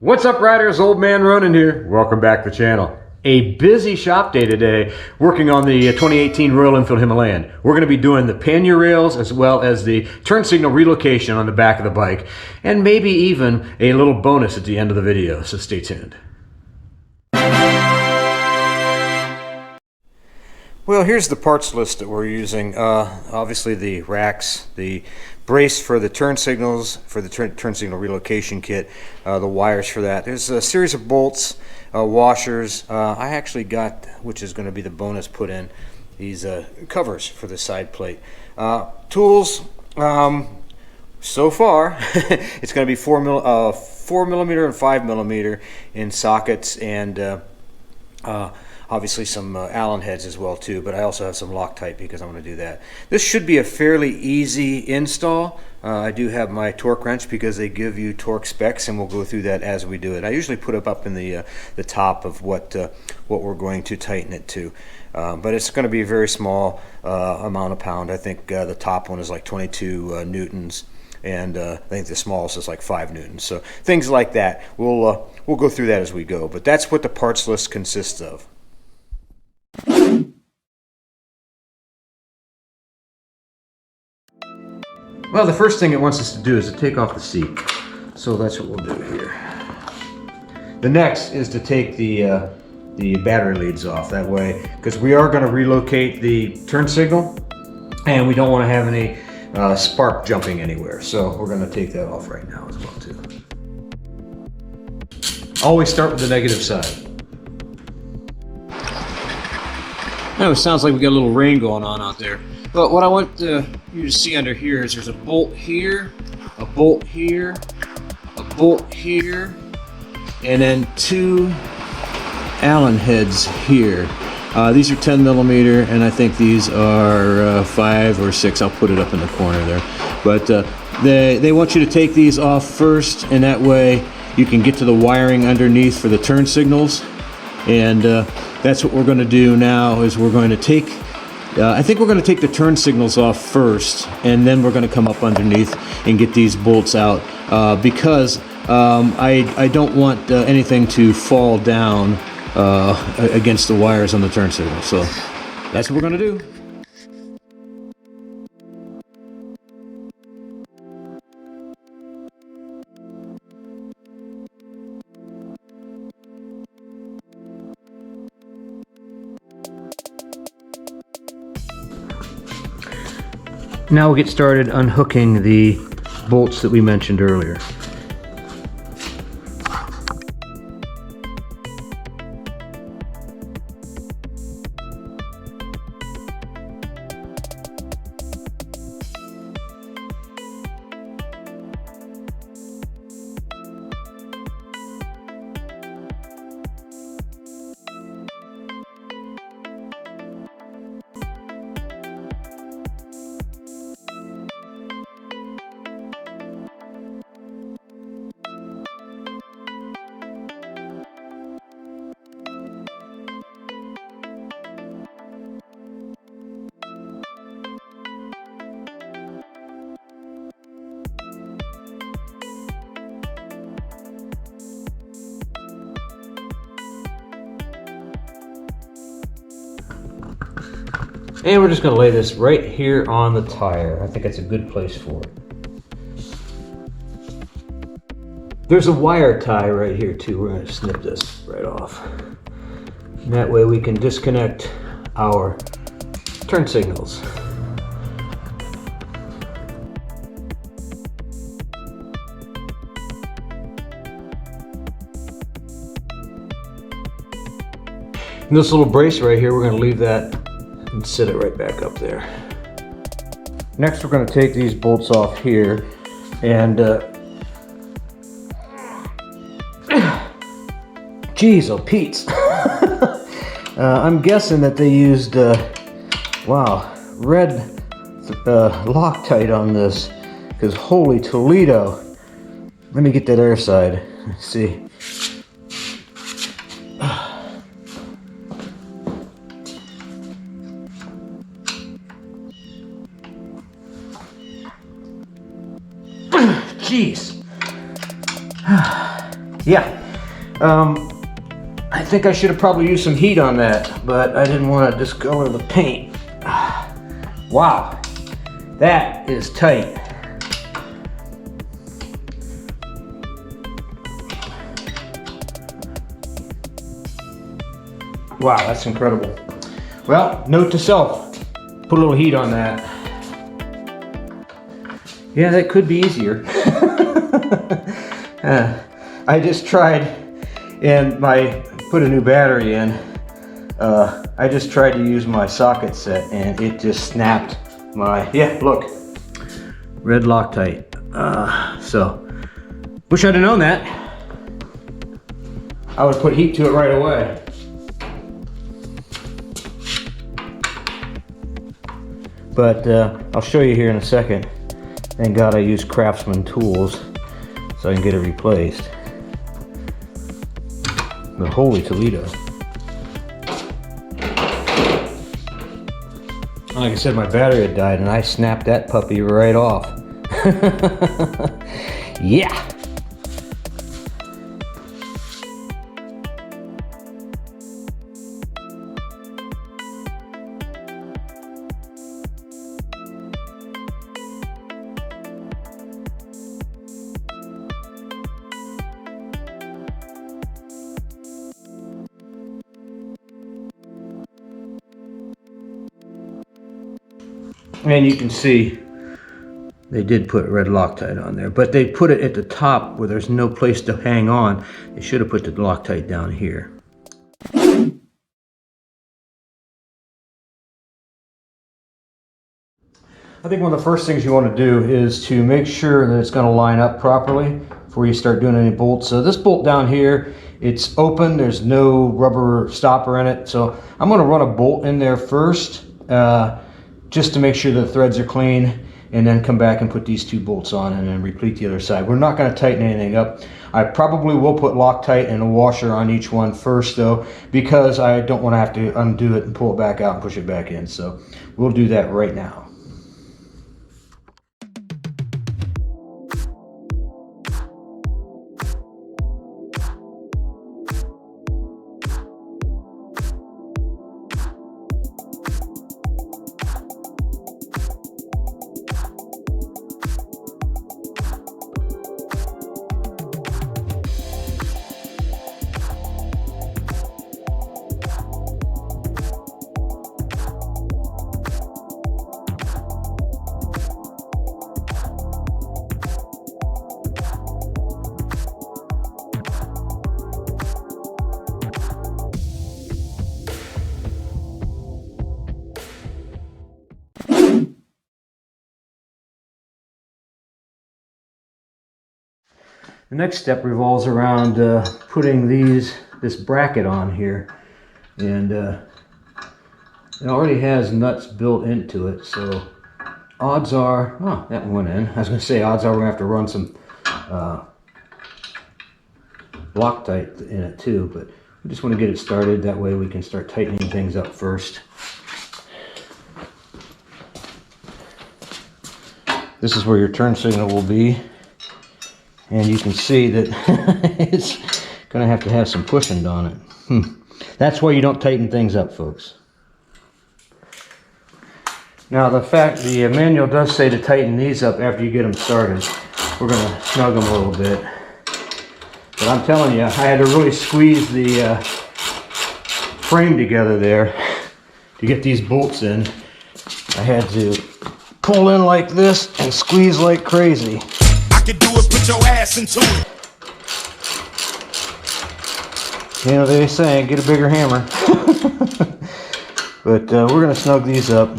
What's up, riders? Old Man Ronin here. Welcome back to the channel. A busy shop day today working on the 2018 Royal Enfield Himalayan. We're going to be doing the pannier rails as well as the turn signal relocation on the back of the bike, and maybe even a little bonus at the end of the video, so stay tuned. Well, here's the parts list that we're using. Obviously the racks, the brace for the turn signals, for the turn signal relocation kit, the wires for that. There's a series of bolts, washers. I actually got, which is going to be the bonus, put in these covers for the side plate. Tools, so far, it's going to be 4 millimeter and 5 millimeter in sockets, and obviously some Allen heads as well too, but I also have some Loctite because I'm going to do that. This should be a fairly easy install. I do have my torque wrench because they give you torque specs, and we'll go through that as we do it. I usually put it up in the top of what we're going to tighten it to, but it's going to be a very small amount of pound. I think the top one is like 22 newtons. And I think the smallest is like 5 newtons. So things like that, we'll go through that as we go. But that's what the parts list consists of. Well, the first thing it wants us to do is to take off the seat. So that's what we'll do here. The next is to take the battery leads off, that way, because we are going to relocate the turn signal, and we don't want to have any spark jumping anywhere. So we're going to take that off right now as well too. Always start with the negative side. Now it sounds like we got a little rain going on out there. But what I want you to see under here is there's a bolt here, a bolt here, a bolt here, and then 2 Allen heads here. These are 10 millimeter, and I think these are 5 or 6. I'll put it up in the corner there. But they want you to take these off first, and that way you can get to the wiring underneath for the turn signals. And that's what we're going to do now. Is we're going to take, I think we're going to take the turn signals off first, and then we're going to come up underneath and get these bolts out, because I don't want anything to fall down against the wires on the turn signal. So that's what we're going to do. Now we'll get started unhooking the bolts that we mentioned earlier. And we're just going to lay this right here on the tire. I think that's a good place for it. There's a wire tie right here too. We're going to snip this right off. And that way we can disconnect our turn signals. And this little brace right here, we're going to leave that and set it right back up there. Next we're going to take these bolts off here, and geez, oh Pete's. I'm guessing that they used wow, red Loctite on this, because holy Toledo. Let me get that air side. Let's see. Jeez. Yeah, I think I should have probably used some heat on that, but I didn't want to discolor the paint. Wow, that is tight. Wow, that's incredible. Well, note to self, put a little heat on that. Yeah, that could be easier. I just tried, and put a new battery in. I just tried to use my socket set, and it just snapped my, yeah, look, red Loctite. So, wish I'd have known that. I would put heat to it right away. But I'll show you here in a second. Thank God I used Craftsman tools so I can get it replaced. But holy Toledo. Like I said, my battery had died and I snapped that puppy right off. Yeah! And you can see they did put red Loctite on there, but they put it at the top where there's no place to hang on. They should have put the Loctite down here. I think one of the first things you want to do is to make sure that it's going to line up properly before you start doing any bolts. So this bolt down here, it's open, there's no rubber stopper in it. So I'm going to run a bolt in there first, just to make sure the threads are clean, and then come back and put these two bolts on and then repeat the other side. We're not going to tighten anything up. I probably will put Loctite and a washer on each one first though, because I don't want to have to undo it and pull it back out and push it back in. So we'll do that right now. The next step revolves around putting this bracket on here, and it already has nuts built into it, so odds are, oh, that went in. I was going to say odds are we're going to have to run some Loctite in it too, but we just want to get it started. That way we can start tightening things up first. This is where your turn signal will be. And you can see that it's going to have some pushing on it. That's why you don't tighten things up, folks. Now the manual does say to tighten these up after you get them started. We're going to snug them a little bit. But I'm telling you, I had to really squeeze the frame together there to get these bolts in. I had to pull in like this and squeeze like crazy. Do it, put your ass into it. You know, they say get a bigger hammer. But we're going to snug these up.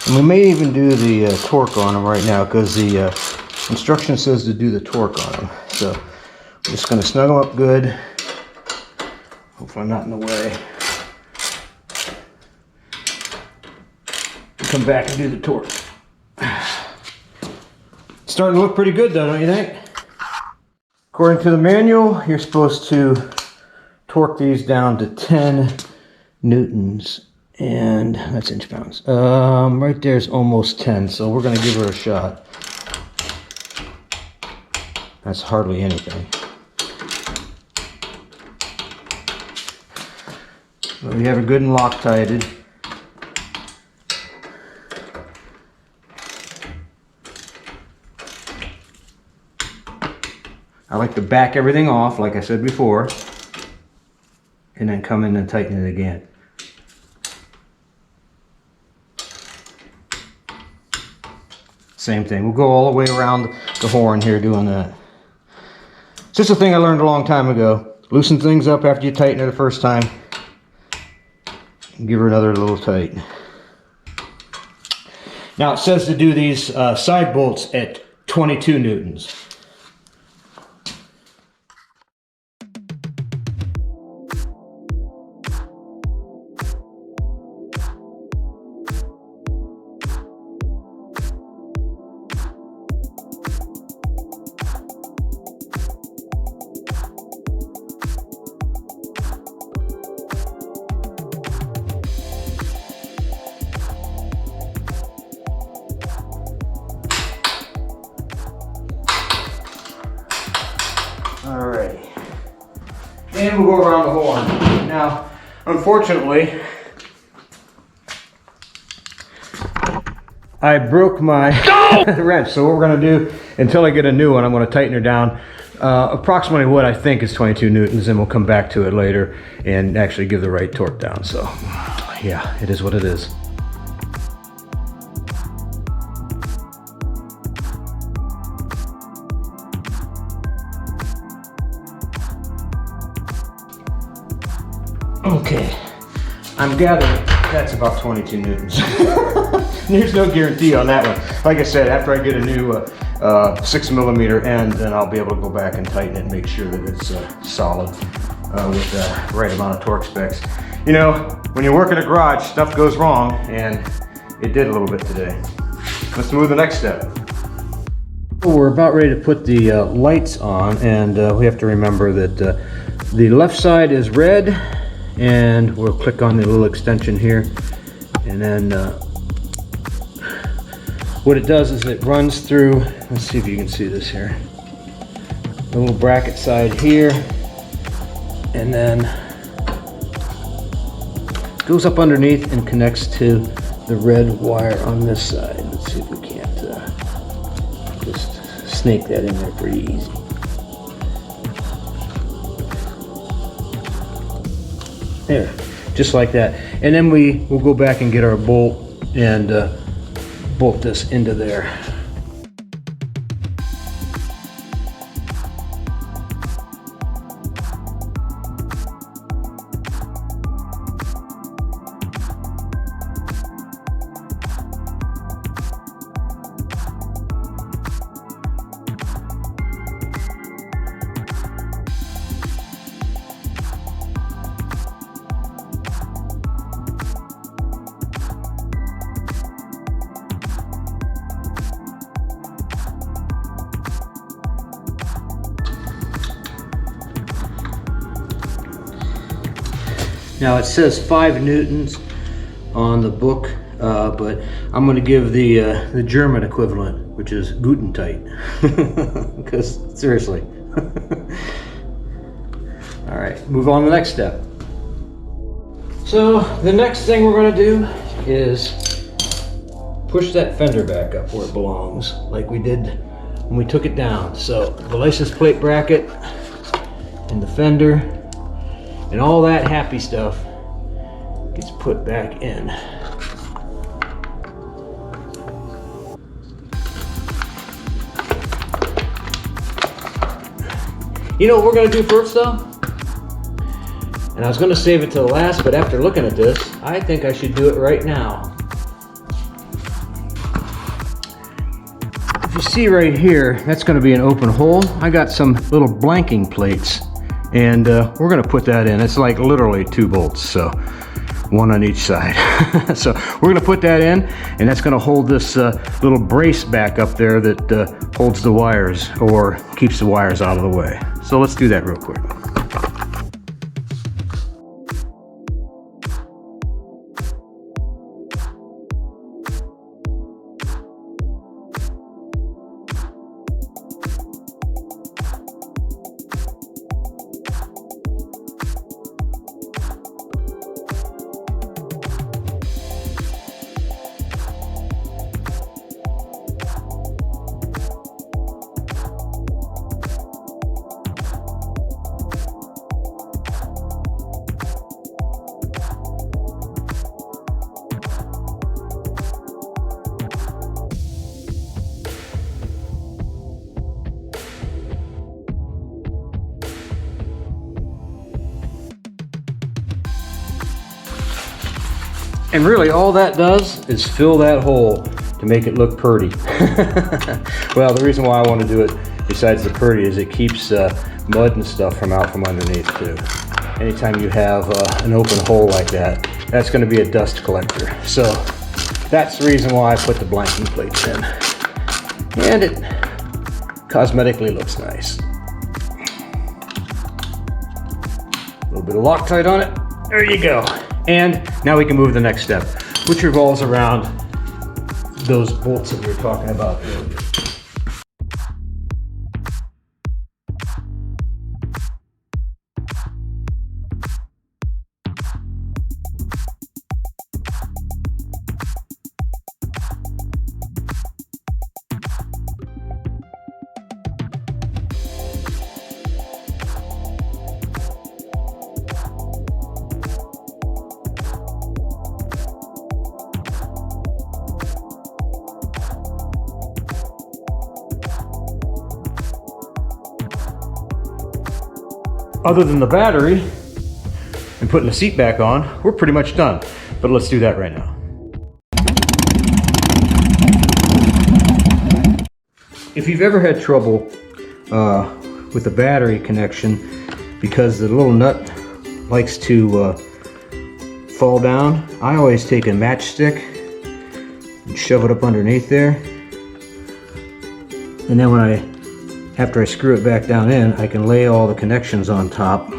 And we may even do the torque on them right now, because the instruction says to do the torque on them. So we're just going to snug them up good. Hopefully I'm not in the way. Come back and do the torque. Starting to look pretty good though, don't you think? According to the manual, you're supposed to torque these down to 10 newtons, and that's inch pounds. Right there's almost 10, so we're going to give her a shot. That's hardly anything. So we have it good and Loctited. I like to back everything off, like I said before, and then come in and tighten it again. Same thing. We'll go all the way around the horn here doing that. It's just a thing I learned a long time ago. Loosen things up after you tighten it the first time. Give her another little tight. Now it says to do these side bolts at 22 newtons. Alrighty, and we'll go around the horn. Now, unfortunately, I broke my wrench, so what we're going to do, until I get a new one, I'm going to tighten her down approximately what I think is 22 newtons, and we'll come back to it later and actually give the right torque down. So, yeah, it is what it is. Okay, I'm gathering that's about 22 newtons. There's no guarantee on that one. Like I said, after I get a new 6mm end, then I'll be able to go back and tighten it and make sure that it's solid with the right amount of torque specs. You know, when you work in a garage, stuff goes wrong, and it did a little bit today. Let's move to the next step. We're about ready to put the lights on, and we have to remember that the left side is red, and we'll click on the little extension here, and then what it does is it runs through, let's see if you can see this here, the little bracket side here, and then goes up underneath and connects to the red wire on this side. Let's see if we can't just snake that in there pretty easy. There, just like that. And then we'll go back and get our bolt and bolt this into there. Now it says 5 newtons on the book, but I'm going to give the German equivalent, which is Gutentight, because seriously. All right, move on to the next step. So the next thing we're going to do is push that fender back up where it belongs, like we did when we took it down. So the license plate bracket and the fender and all that happy stuff gets put back in. You know what we're gonna do first though? And I was gonna save it to the last, but after looking at this, I think I should do it right now. If you see right here, that's gonna be an open hole. I got some little blanking plates, and we're gonna put that in. It's like literally 2 bolts, so 1 on each side. So we're gonna put that in, and that's gonna hold this little brace back up there that holds the wires, or keeps the wires out of the way. So let's do that real quick. And really all that does is fill that hole to make it look pretty. Well, the reason why I want to do it, besides the pretty, is it keeps mud and stuff from out from underneath too. Anytime you have an open hole like that, that's going to be a dust collector. So that's the reason why I put the blanking plates in. And it cosmetically looks nice. A little bit of Loctite on it. There you go. And now we can move to the next step, which revolves around those bolts that we were talking about earlier. Other than the battery and putting the seat back on, we're pretty much done. But let's do that right now. If you've ever had trouble with the battery connection because the little nut likes to fall down, I always take a matchstick and shove it up underneath there. And then after I screw it back down in, I can lay all the connections on top.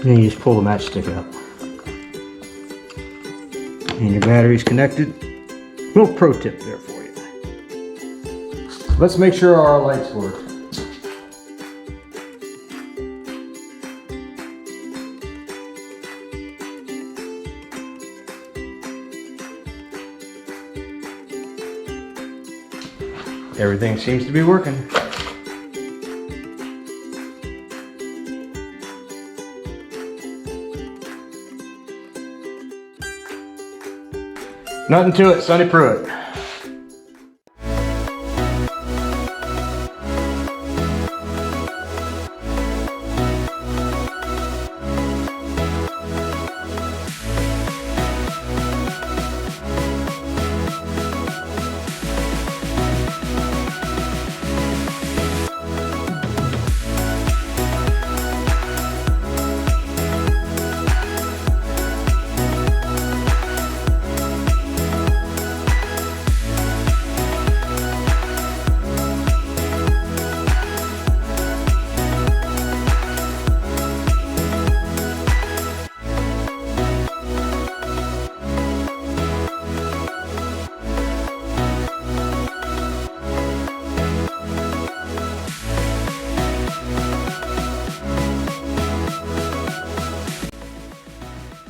Then you just pull the matchstick out. And your battery's connected. Little pro tip there for you. Let's make sure our lights work. Everything seems to be working. Nothing to it, Sonny Pruitt.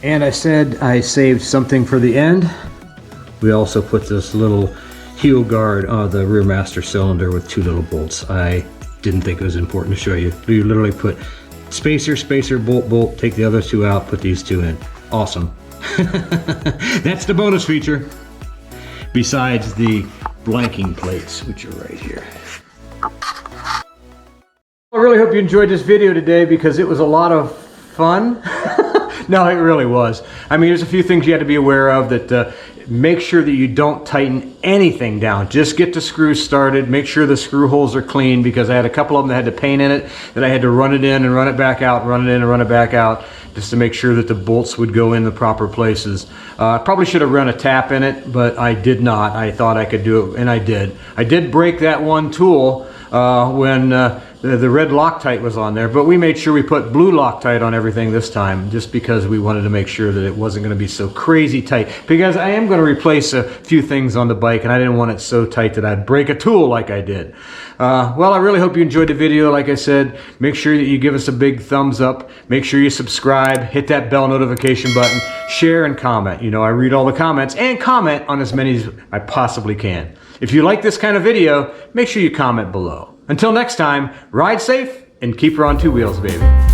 And I said I saved something for the end. We also put this little heel guard on the rear master cylinder with two little bolts. I didn't think it was important to show you. You literally put spacer, spacer, bolt, bolt, take the other two out, put these two in. Awesome. That's the bonus feature. Besides the blanking plates, which are right here. I really hope you enjoyed this video today because it was a lot of fun. No, it really was. I mean, there's a few things you have to be aware of that make sure that you don't tighten anything down. Just get the screws started. Make sure the screw holes are clean because I had a couple of them that had the paint in it that I had to run it in and run it back out, run it in and run it back out just to make sure that the bolts would go in the proper places. I probably should have run a tap in it, but I did not. I thought I could do it, and I did. I did break that one tool when the red Loctite was on there, but we made sure we put blue Loctite on everything this time just because we wanted to make sure that it wasn't going to be so crazy tight, because I am going to replace a few things on the bike and I didn't want it so tight that I'd break a tool like I did. Well, I really hope you enjoyed the video. Like I said, make sure that you give us a big thumbs up, make sure you subscribe, hit that bell notification button, share and comment. You know, I read all the comments and comment on as many as I possibly can. If you like this kind of video, make sure you comment below. Until next time, ride safe and keep her on two wheels, baby.